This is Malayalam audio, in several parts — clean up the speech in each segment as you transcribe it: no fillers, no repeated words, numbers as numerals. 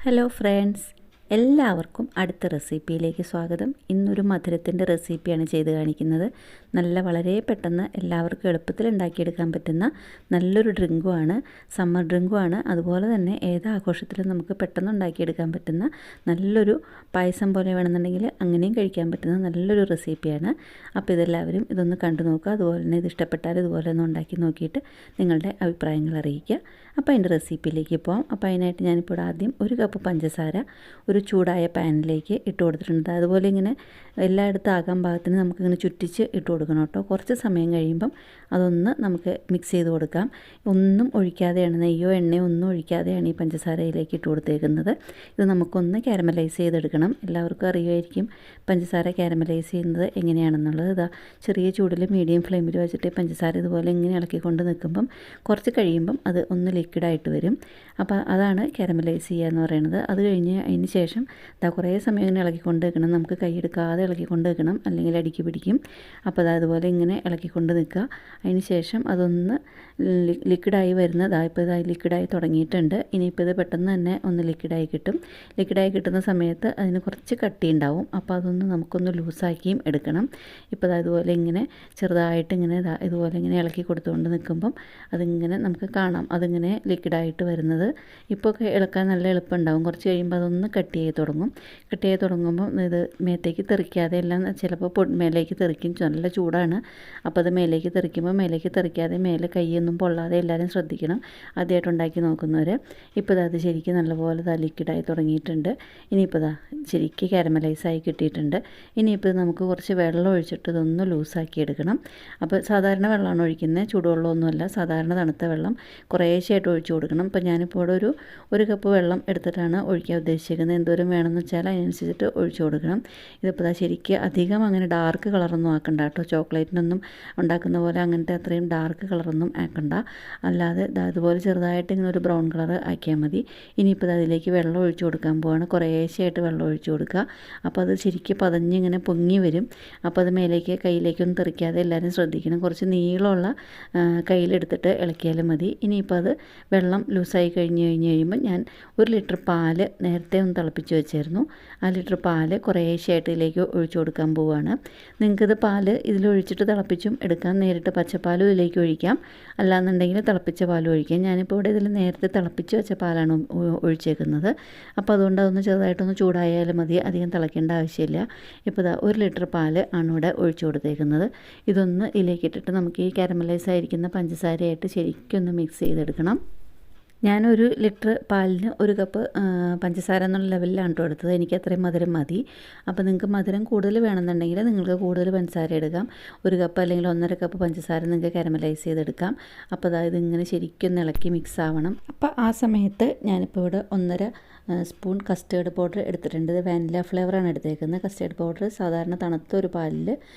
ഹലോ ഫ്രണ്ട്സ്, എല്ലാവർക്കും അടുത്ത റെസിപ്പിയിലേക്ക് സ്വാഗതം. ഇന്നൊരു മധുരത്തിൻ്റെ റെസിപ്പിയാണ് ചെയ്ത് കാണിക്കുന്നത്. വളരെ പെട്ടെന്ന് എല്ലാവർക്കും എളുപ്പത്തിൽ ഉണ്ടാക്കിയെടുക്കാൻ പറ്റുന്ന നല്ലൊരു ഡ്രിങ്കുമാണ്, സമ്മർ ഡ്രിങ്കുമാണ്. അതുപോലെ തന്നെ ഏത് ആഘോഷത്തിലും നമുക്ക് പെട്ടെന്ന് ഉണ്ടാക്കിയെടുക്കാൻ പറ്റുന്ന നല്ലൊരു പായസം പോലെ വേണമെന്നുണ്ടെങ്കിൽ അങ്ങനെയും കഴിക്കാൻ പറ്റുന്ന നല്ലൊരു റെസിപ്പിയാണ്. അപ്പോൾ ഇതെല്ലാവരും ഇതൊന്ന് കണ്ടു നോക്കുക. അതുപോലെ തന്നെ ഇത് ഇഷ്ടപ്പെട്ടാൽ ഇതുപോലെ ഒന്ന് ഉണ്ടാക്കി നോക്കിയിട്ട് നിങ്ങളുടെ അഭിപ്രായങ്ങൾ അറിയിക്കുക. അപ്പോൾ അതിൻ്റെ റെസിപ്പിയിലേക്ക് പോകാം. അപ്പോൾ അതിനായിട്ട് ഞാനിപ്പോൾ ആദ്യം 1 കപ്പ് പഞ്ചസാര ഒരു ചൂടായ പാനിലേക്ക് ഇട്ട് കൊടുത്തിട്ടുണ്ട്. അതുപോലെ ഇങ്ങനെ എല്ലായിടത്തും ആകാൻ പാകത്തിന് നമുക്കിങ്ങനെ ചുറ്റിച്ച് ഇട്ട് കൊടുക്കണം കേട്ടോ. കുറച്ച് സമയം കഴിയുമ്പം അതൊന്ന് നമുക്ക് മിക്സ് ചെയ്ത് കൊടുക്കാം. ഒന്നും ഒഴിക്കാതെയാണ്, നെയ്യോ എണ്ണയോ ഒന്നും ഒഴിക്കാതെയാണ് ഈ പഞ്ചസാരയിലേക്ക് ഇട്ട് കൊടുത്തേക്കുന്നത്. ഇത് നമുക്കൊന്ന് കാരമലൈസ് ചെയ്തെടുക്കണം. എല്ലാവർക്കും അറിയുമായിരിക്കും പഞ്ചസാര കാരമലൈസ് ചെയ്യുന്നത് എങ്ങനെയാണെന്നുള്ളത്. ഇതാ ചെറിയ ചൂടിൽ മീഡിയം ഫ്ലെയിമിൽ വെച്ചിട്ട് പഞ്ചസാര ഇതുപോലെ ഇങ്ങനെ ഇളക്കിക്കൊണ്ട് നിൽക്കുമ്പം കുറച്ച് കഴിയുമ്പം അത് ഒന്ന് ലിക്വിഡായിട്ട് വരും. അപ്പോൾ അതാണ് കാരമലൈസ് ചെയ്യുക എന്ന് പറയുന്നത്. അത് കഴിഞ്ഞ് അതിന് ശേഷം കുറേ സമയം ഇങ്ങനെ ഇളക്കിക്കൊണ്ട് വെക്കണം. നമുക്ക് കൈയെടുക്കാതെ ഇളക്കിക്കൊണ്ട് വെക്കണം, അല്ലെങ്കിൽ അടിക്ക് പിടിക്കും. അപ്പോൾ അതുപോലെ ഇങ്ങനെ ഇളക്കിക്കൊണ്ട് നിൽക്കുക. അതിന് ശേഷം അതൊന്ന് ലിക്വിഡായി വരുന്നത് ഇപ്പോൾ ഇതായി ലിക്വിഡായി തുടങ്ങിയിട്ടുണ്ട്. ഇനിയിപ്പോൾ ഇത് പെട്ടെന്ന് തന്നെ ഒന്ന് ലിക്വിഡായി കിട്ടും. ലിക്വിഡായി കിട്ടുന്ന സമയത്ത് അതിന് കുറച്ച് കട്ടി ഉണ്ടാവും. അപ്പോൾ അതൊന്ന് നമുക്കൊന്ന് ലൂസാക്കിയും എടുക്കണം. ഇപ്പോൾ അതുപോലെ ഇങ്ങനെ ചെറുതായിട്ട് ഇങ്ങനെ ഇതുപോലെ ഇങ്ങനെ ഇളക്കി കൊടുത്തുകൊണ്ട് നിൽക്കുമ്പം അതിങ്ങനെ നമുക്ക് കാണാം അതിങ്ങനെ ലിക്വിഡായിട്ട് വരുന്നത്. ഇപ്പോൾ ഇളക്കാൻ നല്ല എളുപ്പമുണ്ടാവും. കുറച്ച് കഴിയുമ്പോൾ അതൊന്ന് കട്ടിയായി തുടങ്ങും. കട്ടിയായി തുടങ്ങുമ്പോൾ ഇത് മേത്തേക്ക് തെറിക്കാതെ എല്ലാം ചിലപ്പോൾ മേലേക്ക് തെറിക്കും. നല്ല ചൂടാണ്. അപ്പോൾ അത് മേലേക്ക് തെറിക്കുമ്പോൾ മേലേക്ക് തെറിക്കാതെ മേലെ കൈയൊന്നും പൊള്ളാതെ എല്ലാവരും ശ്രദ്ധിക്കണം, ആദ്യമായിട്ട് ഉണ്ടാക്കി നോക്കുന്നവർ. ഇപ്പോൾ അത് ശരിക്കും നല്ലപോലെ ലിക്വിഡായി തുടങ്ങിയിട്ടുണ്ട്. ഇനിയിപ്പോൾ ശരിക്കും കാരമലൈസായി കിട്ടിയിട്ടുണ്ട്. ഇനിയിപ്പോൾ നമുക്ക് കുറച്ച് വെള്ളം ഒഴിച്ചിട്ട് ഇതൊന്ന് ലൂസാക്കി എടുക്കണം. അപ്പോൾ സാധാരണ വെള്ളമാണ് ഒഴിക്കുന്നത്, ചൂടുവെള്ളമൊന്നുമല്ല, സാധാരണ തണുത്ത വെള്ളം കുറേശ്ശായിട്ട് ഒഴിച്ചു കൊടുക്കണം. ഇപ്പോൾ ഞാനിപ്പോൾ ഇവിടെ ഒരു കപ്പ് വെള്ളം എടുത്തിട്ടാണ് ഒഴിക്കാൻ ഉദ്ദേശിക്കുന്നത്. എന്തോരം വേണമെന്ന് വെച്ചാൽ അതിനനുസരിച്ചിട്ട് ഒഴിച്ചു കൊടുക്കണം. ഇതിപ്പോൾ ശരിക്കും അധികം അങ്ങനെ ഡാർക്ക് കളറൊന്നും ആക്കണ്ട കേട്ടോ. ചോക്ലേറ്റിനൊന്നും ഉണ്ടാക്കുന്ന പോലെ അങ്ങനത്തെ അത്രയും ഡാർക്ക് കളറൊന്നും ആക്കണ്ട. അല്ലാതെ അതുപോലെ ചെറുതായിട്ട് ഇങ്ങനെ ഒരു ബ്രൗൺ കളർ ആക്കിയാൽ മതി. ഇനിയിപ്പോൾ അതിലേക്ക് വെള്ളം ഒഴിച്ചു കൊടുക്കാൻ പോവാണ്. കുറേശ്ശായിട്ട് വെള്ളം ഒഴിച്ചു കൊടുക്കുക. അപ്പോൾ അത് ശരിക്കും പതഞ്ഞിങ്ങനെ പൊങ്ങി വരും. അപ്പോൾ അത് മേലേക്ക് കയ്യിലേക്കൊന്നും തെറിക്കാതെ എല്ലാവരും ശ്രദ്ധിക്കണം. കുറച്ച് നീളമുള്ള കയ്യിലെടുത്തിട്ട് ഇളക്കിയാലും മതി. ഇനിയിപ്പോൾ അത് വെള്ളം ലൂസായി കഴിയുമ്പോൾ ഞാൻ 1 ലിറ്റർ പാല് നേരത്തെ ഒന്ന് തിളപ്പിച്ച് വെച്ചായിരുന്നു. ആ ലിറ്റർ പാല് കുറേശ്ശായിട്ട് ഇതിലേക്ക് ഒഴിച്ചു കൊടുക്കാൻ പോവുകയാണ്. നിങ്ങൾക്കിത് പാല് ഇതിലൊഴിച്ചിട്ട് തിളപ്പിച്ചും എടുക്കാം, നേരിട്ട് പച്ചപ്പാലും ഇതിലേക്ക് ഒഴിക്കാം, അല്ലാന്നുണ്ടെങ്കിൽ തിളപ്പിച്ച പാലും ഒഴിക്കാം. ഞാനിപ്പോൾ ഇവിടെ ഇതിൽ നേരത്തെ തിളപ്പിച്ച് വെച്ച പാലാണ് ഒഴിച്ചേക്കുന്നത്. അപ്പോൾ അതുകൊണ്ട് അതൊന്ന് ചെറുതായിട്ടൊന്ന് ചൂടായാലും മതി, അധികം തിളയ്ക്കേണ്ട ആവശ്യമില്ല. ഇപ്പോൾ 1 ലിറ്റർ പാല് ആണ് ഇവിടെ ഒഴിച്ചു കൊടുത്തേക്കുന്നത്. ഇതൊന്ന് ഇതിലേക്ക് ഇട്ടിട്ട് നമുക്ക് ഈ കാരമലൈസ് ആയിരിക്കുന്ന പഞ്ചസാരയായിട്ട് ശരിക്കും ഒന്ന് മിക്സ് ചെയ്തെടുക്കണം. ഞാൻ 1 ലിറ്റർ പാലിന് 1 കപ്പ് പഞ്ചസാര എന്നുള്ള ലെവലിലാണ് കേട്ടോ എടുത്തത്. എനിക്ക് അത്രയും മധുരം മതി. അപ്പോൾ നിങ്ങൾക്ക് മധുരം കൂടുതൽ വേണമെന്നുണ്ടെങ്കിൽ നിങ്ങൾക്ക് കൂടുതൽ പഞ്ചസാര എടുക്കാം. 1 കപ്പ് അല്ലെങ്കിൽ 1.5 കപ്പ് പഞ്ചസാര നിങ്ങൾക്ക് കാരമലൈസ് ചെയ്തെടുക്കാം. അപ്പോൾ ഇതിങ്ങനെ ശരിക്കും ഇളക്കി മിക്സ് ആവണം. അപ്പോൾ ആ സമയത്ത് ഞാനിപ്പോൾ ഇവിടെ 1.5 സ്പൂൺ കസ്റ്റേർഡ് പൗഡർ എടുത്തിട്ടുണ്ട്. ഇത് വാനില ഫ്ലേവറാണ് എടുത്തേക്കുന്നത്. കസ്റ്റേർഡ് പൗഡർ സാധാരണ തണുത്ത ഒരു പാലിൽ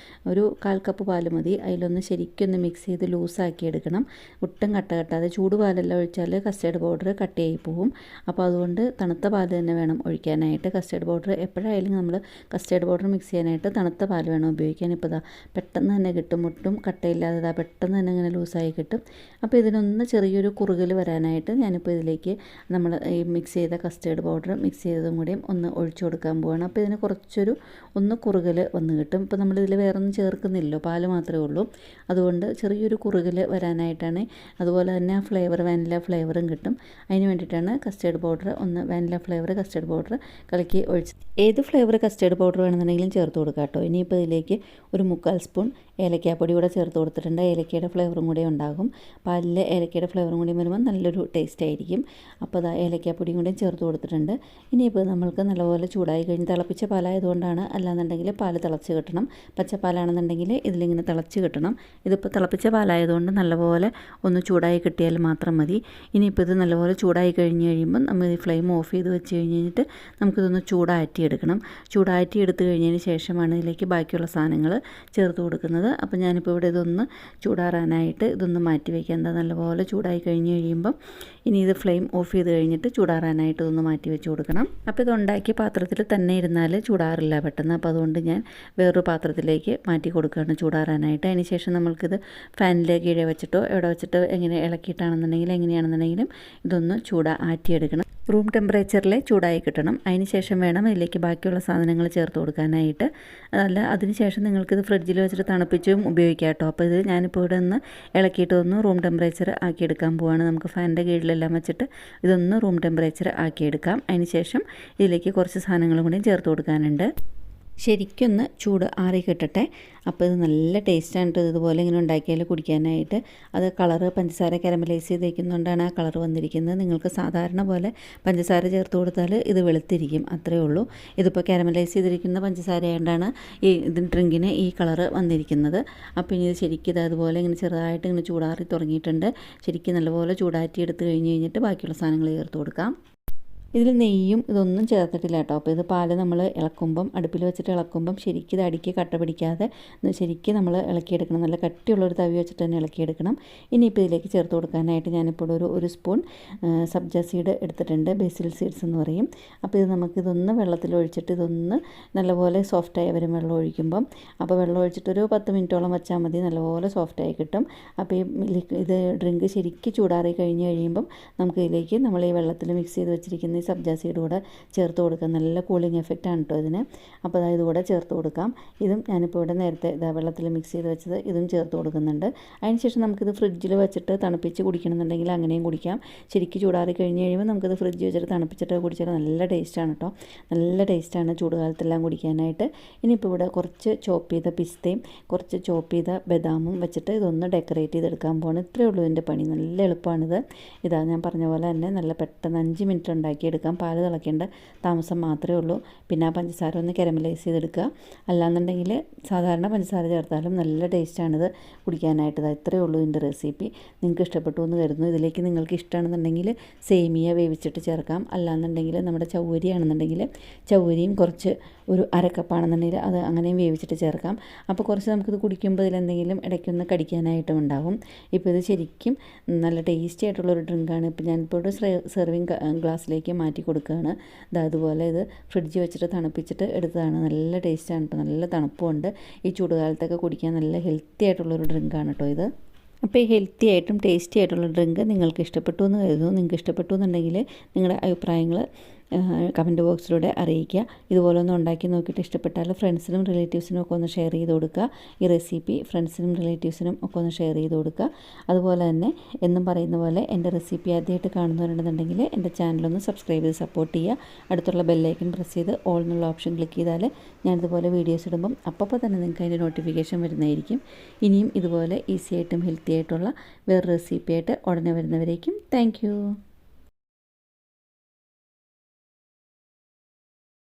1/4 കപ്പ് പാൽ മതി. അതിലൊന്ന് ശരിക്കും ഒന്ന് മിക്സ് ചെയ്ത് ലൂസാക്കി എടുക്കണം. ഒട്ടും കട്ട കെട്ടാതെ. ചൂട് പാലെല്ലാം ഒഴിച്ചാൽ കസ്റ്റേർഡ് പൗഡർ കട്ടിയായി പോവും. അപ്പോൾ അതുകൊണ്ട് തണുത്ത പാൽ തന്നെ വേണം ഒഴിക്കാനായിട്ട്. കസ്റ്റേർഡ് പൗഡർ എപ്പോഴായാലും നമ്മൾ കസ്റ്റേർഡ് പൗഡർ മിക്സ് ചെയ്യാനായിട്ട് തണുത്ത പാൽ വേണം ഉപയോഗിക്കാൻ. ഇപ്പോൾ പെട്ടെന്ന് തന്നെ കിട്ടും, ഒട്ടും കട്ടയില്ലാതെ പെട്ടെന്ന് തന്നെ ഇങ്ങനെ ലൂസായി കിട്ടും. അപ്പോൾ ഇതിനൊന്ന് ചെറിയൊരു കുറുകൽ വരാനായിട്ട് ഞാനിപ്പോൾ ഇതിലേക്ക് നമ്മൾ ഈ മിക്സ് ചെയ്ത കസ്റ്റേർഡ് പൗഡർ മിക്സ് ചെയ്തതും കൂടിയും ഒന്ന് ഒഴിച്ചു കൊടുക്കാൻ പോവുകയാണ്. അപ്പോൾ ഇതിന് കുറച്ചൊരു ഒന്ന് കുറുകൽ വന്ന് കിട്ടും. ഇപ്പോൾ നമ്മളിതിൽ വേറെ ഒന്നും ചേർക്കുന്നില്ലല്ലോ, പാല് മാത്രമേ ഉള്ളൂ. അതുകൊണ്ട് ചെറിയൊരു കുറുകൽ വരാനായിട്ടാണ്. അതുപോലെ തന്നെ ഫ്ലേവർ വാനില ഫ്ലേവറും കിട്ടും. അതിന് വേണ്ടിയിട്ടാണ് custard powder vanilla flavour custard powder കലക്കി ഒഴിച്ച്. ഏത് ഫ്ലേവർ കസ്റ്റേർഡ് പൗഡർ വേണമെന്നുണ്ടെങ്കിലും ചേർത്ത് കൊടുക്കാം കേട്ടോ. ഇനിയിപ്പോൾ ഇതിലേക്ക് 1/4 സ്പൂൺ ഏലക്കാപ്പൊടി കൂടെ ചേർത്ത് കൊടുത്തിട്ടുണ്ട്. ഏലക്കയുടെ ഫ്ലേവറും കൂടെ ഉണ്ടാകും. പാലിൽ ഏലക്കയുടെ ഫ്ലേവറും കൂടി വരുമ്പോൾ നല്ലൊരു ടേസ്റ്റ് ആയിരിക്കും. അപ്പോൾ ഏലക്കാപ്പൊടിയും കൂടി ചേർത്ത് കൊടുത്തിട്ടുണ്ട്. ഇനിയിപ്പോൾ നമ്മൾക്ക് നല്ലപോലെ ചൂടായി കഴിഞ്ഞ് തിളപ്പിച്ച പാലായതുകൊണ്ടാണ്, അല്ലാന്നുണ്ടെങ്കിൽ പാല് തിളച്ച് കിട്ടണം. പച്ചപ്പാലാണെന്നുണ്ടെങ്കിൽ ഇതിലിങ്ങനെ തിളച്ച് കിട്ടണം. ഇതിപ്പോൾ തിളപ്പിച്ച പാലായതുകൊണ്ട് നല്ലപോലെ ഒന്ന് ചൂടായി കിട്ടിയാൽ മാത്രം മതി. ഇനിയിപ്പോൾ ഇത് നല്ലപോലെ ചൂടായി കഴിയുമ്പോൾ നമ്മൾ ഈ ഫ്ലെയിം ഓഫ് ചെയ്ത് വെച്ച് കഴിഞ്ഞിട്ട് നമുക്കിതൊന്ന് ചൂടാറ്റിയെടുക്കണം. ചൂടാറ്റി എടുത്ത് കഴിഞ്ഞതിന് ശേഷമാണ് ഇതിലേക്ക് ബാക്കിയുള്ള സാധനങ്ങൾ ചേർത്ത് കൊടുക്കുന്നത്. അപ്പോൾ ഞാനിപ്പോൾ ഇവിടെ ഇതൊന്ന് ചൂടാറാനായിട്ട് ഇതൊന്ന് മാറ്റി വയ്ക്കാം. നല്ലപോലെ ചൂടായി കഴിയുമ്പം ഇനി ഇത് ഫ്ലെയിം ഓഫ് ചെയ്ത് കഴിഞ്ഞിട്ട് ചൂടാറാനായിട്ട് ഇതൊന്ന് മാറ്റി വെച്ച് കൊടുക്കണം. അപ്പോൾ ഇത് ഉണ്ടാക്കിയ പാത്രത്തിൽ തന്നെ ഇരുന്നാൽ ചൂടാറില്ല പെട്ടെന്ന്. അപ്പോൾ അതുകൊണ്ട് ഞാൻ വേറൊരു പാത്രത്തിലേക്ക് മാറ്റി കൊടുക്കുകയാണ് ചൂടാറാനായിട്ട്. അതിന് ശേഷം നമ്മൾക്കിത് ഫാനിലെ കീഴെ വെച്ചിട്ടോ എവിടെ വെച്ചിട്ടോ എങ്ങനെ ഇളക്കിയിട്ടാണെന്നുണ്ടെങ്കിലും എങ്ങനെയാണെന്നുണ്ടെങ്കിലും ഇതൊന്ന് ആറ്റിയെടുക്കണം. റൂം ടെമ്പറേച്ചറിൽ ചൂടായി കിട്ടണം. അതിന് ശേഷം വേണം ഇതിലേക്ക് ബാക്കിയുള്ള സാധനങ്ങൾ ചേർത്ത് കൊടുക്കാനായിട്ട്. അതിന് ശേഷം നിങ്ങൾക്കിത് ഫ്രിഡ്ജിൽ വെച്ചിട്ട് തണുപ്പിച്ചും ഉപയോഗിക്കാം കേട്ടോ. അപ്പോൾ ഇത് ഞാനിപ്പോൾ ഇവിടെ ഒന്ന് ഇളക്കിയിട്ട് ഒന്ന് റൂം ടെമ്പറേച്ചർ ആക്കിയെടുക്കാൻ പോവുകയാണ്. നമുക്ക് ഫാനിൻ്റെ കീഴിലെല്ലാം വെച്ചിട്ട് ഇതൊന്ന് റൂം ടെമ്പറേച്ചർ ആക്കിയെടുക്കാം. അതിന് ശേഷം ഇതിലേക്ക് കുറച്ച് സാധനങ്ങളും കൂടി ചേർത്ത് കൊടുക്കാനുണ്ട്. ശരിക്കൊന്ന് ചൂട് ആറി കിട്ടട്ടെ. അപ്പോൾ ഇത് നല്ല ടേസ്റ്റാണ് കേട്ടോ. ഇതുപോലെ ഇങ്ങനെ ഉണ്ടാക്കിയാൽ കുടിക്കാനായിട്ട്. അത് കളറ് പഞ്ചസാര കാരമലൈസ് ചെയ്തേക്കുന്നതുകൊണ്ടാണ് ആ കളർ വന്നിരിക്കുന്നത്. നിങ്ങൾക്ക് സാധാരണ പോലെ പഞ്ചസാര ചേർത്ത് കൊടുത്താൽ ഇത് വെളുത്തിരിക്കും, അത്രയേ ഉള്ളൂ. ഇതിപ്പോൾ കാരമലൈസ് ചെയ്തിരിക്കുന്ന പഞ്ചസാര ആയതുകൊണ്ടാണ് ഈ ഡ്രിങ്കിന് ഈ കളറ് വന്നിരിക്കുന്നത്. അപ്പോൾ ഇനി ഇത് ശരിക്കും അതുപോലെ ഇങ്ങനെ ചെറുതായിട്ട് ഇങ്ങനെ ചൂടാറി തുടങ്ങിയിട്ടുണ്ട്. ശരിക്കും നല്ലപോലെ ചൂടാറ്റി എടുത്ത് കഴിഞ്ഞിട്ട് ബാക്കിയുള്ള സാധനങ്ങൾ ചേർത്ത് കൊടുക്കാം. ഇതിൽ നെയ്യും ഇതൊന്നും ചേർത്തിട്ടില്ല കേട്ടോ. അപ്പോൾ ഇത് പാല് നമ്മൾ ഇളക്കുമ്പം അടുപ്പിൽ വെച്ചിട്ട് ഇളക്കുമ്പം ശരിക്കും ഇത് അടിക്ക് കട്ട പിടിക്കാതെ ശരിക്കും നമ്മൾ ഇളക്കിയെടുക്കണം. നല്ല കട്ടിയുള്ളൊരു തവി വെച്ചിട്ട് തന്നെ ഇളക്കിയെടുക്കണം. ഇനിയിപ്പോൾ ഇതിലേക്ക് ചേർത്ത് കൊടുക്കാനായിട്ട് ഞാനിപ്പോൾ ഒരു സ്പൂൺ സബ്ജ സീഡ് എടുത്തിട്ടുണ്ട്. ബേസിൽ സീഡ്സ് എന്ന് പറയും. അപ്പോൾ ഇത് നമുക്കിതൊന്ന് വെള്ളത്തിലൊഴിച്ചിട്ട് ഇതൊന്ന് നല്ലപോലെ സോഫ്റ്റായി വരും വെള്ളം ഒഴിക്കുമ്പം. അപ്പോൾ വെള്ളം ഒഴിച്ചിട്ടൊരു 10 മിനിറ്റോളം വെച്ചാൽ മതി, നല്ലപോലെ സോഫ്റ്റായി കിട്ടും. അപ്പോൾ ഇത് ഡ്രിങ്ക് ശരിക്കും ചൂടാറി കഴിയുമ്പം നമുക്ക് ഇതിലേക്ക് നമ്മൾ ഈ വെള്ളത്തിൽ മിക്സ് ചെയ്ത് വെച്ചിരിക്കുന്ന സബ്ജ സീഡ് കൂടെ ചേർത്ത് കൊടുക്കാം. നല്ല കൂളിംഗ് എഫക്റ്റാണ് കേട്ടോ ഇതിന്. അപ്പോൾ അതായത് കൂടെ ചേർത്ത് കൊടുക്കാം. ഇതും ഞാനിപ്പോൾ ഇവിടെ നേരത്തെ വെള്ളത്തിൽ മിക്സ് ചെയ്ത് വെച്ചത് ഇതും ചേർത്ത് കൊടുക്കുന്നുണ്ട്. അതിനുശേഷം നമുക്കിത് ഫ്രിഡ്ജിൽ വെച്ചിട്ട് തണുപ്പിച്ച് കുടിക്കണമെന്നുണ്ടെങ്കിൽ അങ്ങനെയും കുടിക്കാം. ശരിക്കും ചൂടാറി കഴിയുമ്പോൾ നമുക്കിത് ഫ്രിഡ്ജ് വെച്ചിട്ട് തണുപ്പിച്ചിട്ട് കുടിച്ചാൽ നല്ല ടേസ്റ്റാണ് കേട്ടോ. നല്ല ടേസ്റ്റാണ് ചൂടുകാലത്തെല്ലാം കുടിക്കാനായിട്ട്. ഇനിയിപ്പോൾ ഇവിടെ കുറച്ച് ചോപ്പ് ചെയ്ത പിസ്തയും കുറച്ച് ചോപ്പ് ചെയ്ത ബദാമും വെച്ചിട്ട് ഇതൊന്ന് ഡെക്കറേറ്റ് ചെയ്തെടുക്കാൻ പോകണം. ഇത്രയേ ഉള്ളൂ ഇതിൻ്റെ പണി. നല്ല എളുപ്പമാണിത്. ഇതാ ഞാൻ പറഞ്ഞ പോലെ തന്നെ നല്ല പെട്ടെന്ന് 5 മിനിറ്റ് ഉണ്ടാക്കിയെടുക്കാം. പാല് തിളയ്ക്കേണ്ട താമസം മാത്രമേ ഉള്ളൂ. പിന്നെ ആ പഞ്ചസാര ഒന്ന് കാരമലൈസ് ചെയ്തെടുക്കുക. അല്ലാന്നുണ്ടെങ്കിൽ സാധാരണ പഞ്ചസാര ചേർത്താലും നല്ല ടേസ്റ്റാണിത് കുടിക്കാനായിട്ട്. ഇത്രയേ ഉള്ളൂ ഇതിൻ്റെ റെസിപ്പി. നിങ്ങൾക്ക് ഇഷ്ടപ്പെട്ടു എന്ന് കരുതുന്നു. ഇതിലേക്ക് നിങ്ങൾക്ക് ഇഷ്ടമാണെന്നുണ്ടെങ്കിൽ സേമിയ വേവിച്ചിട്ട് ചേർക്കാം. അല്ലാന്നുണ്ടെങ്കിൽ നമ്മുടെ ചൗവരി ആണെന്നുണ്ടെങ്കിൽ ചൗവരിയും കുറച്ച് ഒരു അരക്കപ്പാണെന്നുണ്ടെങ്കിൽ അത് അങ്ങനെയും വേവിച്ചിട്ട് ചേർക്കാം. അപ്പോൾ കുറച്ച് നമുക്കിത് കുടിക്കുമ്പോൾ ഇതിലെന്തെങ്കിലും ഇടയ്ക്കൊന്ന് കടിക്കാനായിട്ടും ഉണ്ടാവും. ഇപ്പോൾ ഇത് ശരിക്കും നല്ല ടേസ്റ്റി ആയിട്ടുള്ളൊരു ഡ്രിങ്കാണ്. ഇപ്പോൾ ഞാനിപ്പോൾ ഒരു സെർവിങ് ഗ്ലാസ്സിലേക്ക് മാറ്റി കൊടുക്കുകയാണ്. അതുപോലെ ഇത് ഫ്രിഡ്ജിൽ വെച്ചിട്ട് തണുപ്പിച്ചിട്ട് എടുത്തതാണ്. നല്ല ടേസ്റ്റാണ് കേട്ടോ. നല്ല തണുപ്പുണ്ട്. ഈ ചൂടുകാലത്തൊക്കെ കുടിക്കാൻ നല്ല ഹെൽത്തി ആയിട്ടുള്ളൊരു ഡ്രിങ്കാണ് കേട്ടോ ഇത്. അപ്പോൾ ഈ ഹെൽത്തി ആയിട്ടും ടേസ്റ്റി ആയിട്ടുള്ള ഡ്രിങ്ക് നിങ്ങൾക്ക് ഇഷ്ടപ്പെട്ടു എന്ന് കരുതുന്നു. നിങ്ങൾക്ക് ഇഷ്ടപ്പെട്ടു എന്നുണ്ടെങ്കിൽ നിങ്ങളുടെ അഭിപ്രായങ്ങൾ കമൻറ്റ് ബോക്സിലൂടെ അറിയിക്കുക. ഇതുപോലെ ഒന്ന് ഉണ്ടാക്കി നോക്കിയിട്ട് ഇഷ്ടപ്പെട്ടാൽ ഫ്രണ്ട്സിനും റിലേറ്റീവ്സിനും ഒക്കെ ഒന്ന് ഷെയർ ചെയ്ത് കൊടുക്കുക. ഈ റെസിപ്പി ഫ്രണ്ട്സിനും റിലേറ്റീവ്സിനും ഒക്കെ ഒന്ന് ഷെയർ ചെയ്ത് കൊടുക്കുക. അതുപോലെ തന്നെ എന്നും പറയുന്ന പോലെ എൻ്റെ റെസിപ്പി ആദ്യമായിട്ട് കാണുന്നവരുണ്ടെന്നുണ്ടെങ്കിൽ എൻ്റെ ചാനലൊന്ന് സബ്സ്ക്രൈബ് ചെയ്ത് സപ്പോർട്ട് ചെയ്യുക. അടുത്തുള്ള ബെല്ലൈക്കൺ പ്രസ് ചെയ്ത് ഓൾ എന്നുള്ള ഓപ്ഷൻ ക്ലിക്ക് ചെയ്താൽ ഞാനിതുപോലെ വീഡിയോസ് ഇടുമ്പം അപ്പോൾ തന്നെ നിങ്ങൾക്ക് അതിൻ്റെ നോട്ടിഫിക്കേഷൻ വരുന്നതായിരിക്കും. ഇനിയും ഇതുപോലെ ഈസി ആയിട്ടും ഹെൽത്തി ആയിട്ടുള്ള വേറെ റെസിപ്പി ആയിട്ട് ഉടനെ വരുന്നവരേക്കും താങ്ക് യു.